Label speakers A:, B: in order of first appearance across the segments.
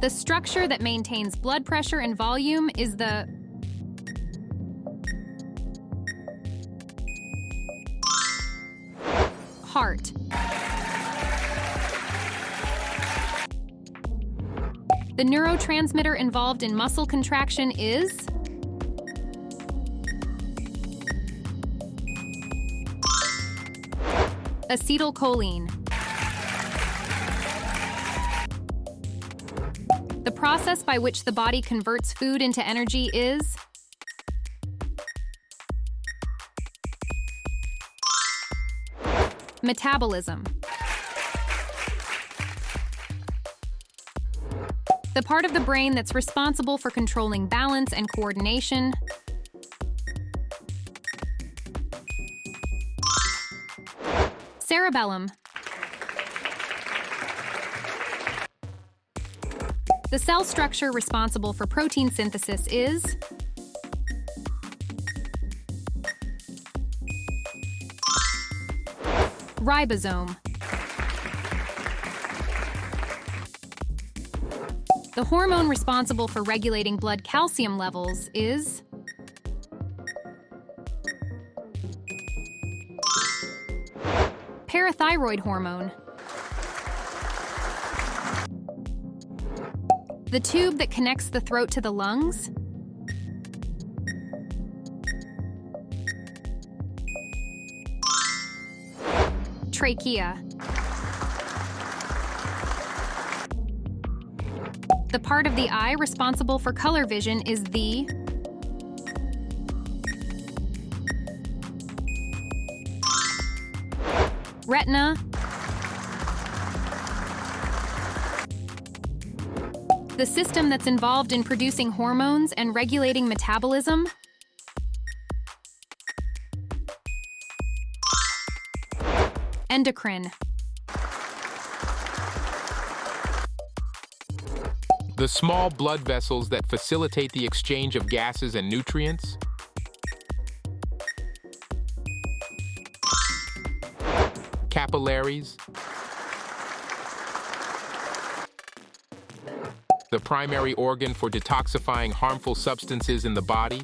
A: The structure that maintains blood pressure and volume is the heart. The neurotransmitter involved in muscle contraction is acetylcholine. The process by which the body converts food into energy is metabolism. The part of the brain that's responsible for controlling balance and coordination cerebellum. The cell structure responsible for protein synthesis is ribosome. The hormone responsible for regulating blood calcium levels is parathyroid hormone. The tube that connects the throat to the lungs trachea. The part of the eye responsible for color vision is the retina. The system that's involved in producing hormones and regulating metabolism endocrine.
B: The small blood vessels that facilitate the exchange of gases and nutrients capillaries. The primary organ for detoxifying harmful substances in the body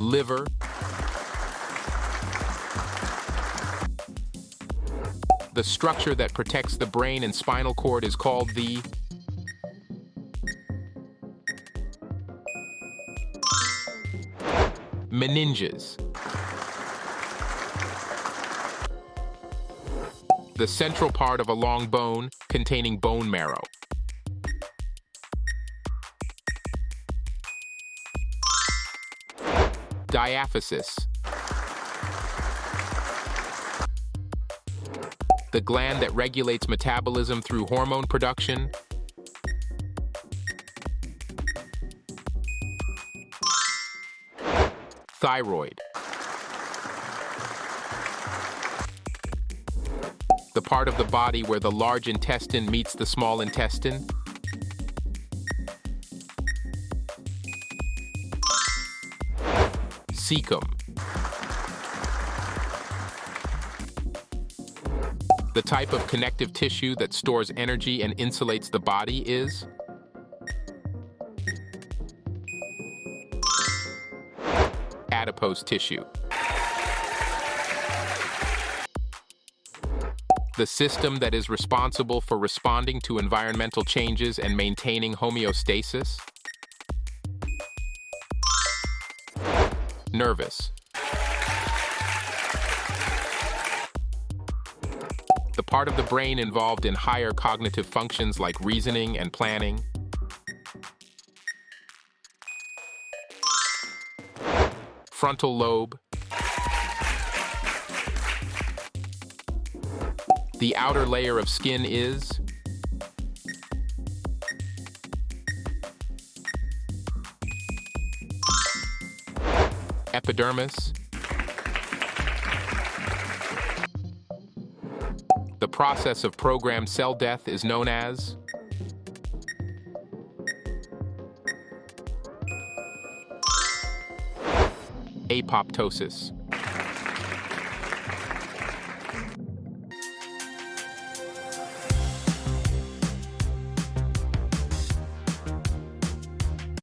B: liver. The structure that protects the brain and spinal cord is called the meninges. The central part of a long bone containing bone marrow. Diaphysis. The gland that regulates metabolism through hormone production. Thyroid. The part of the body where the large intestine meets the small intestine. Cecum. The type of connective tissue that stores energy and insulates the body is adipose tissue. The system that is responsible for responding to environmental changes and maintaining homeostasis. Nervous. The part of the brain involved in higher cognitive functions like reasoning and planning. Frontal lobe. The outer layer of skin is epidermis. The process of programmed cell death is known as apoptosis.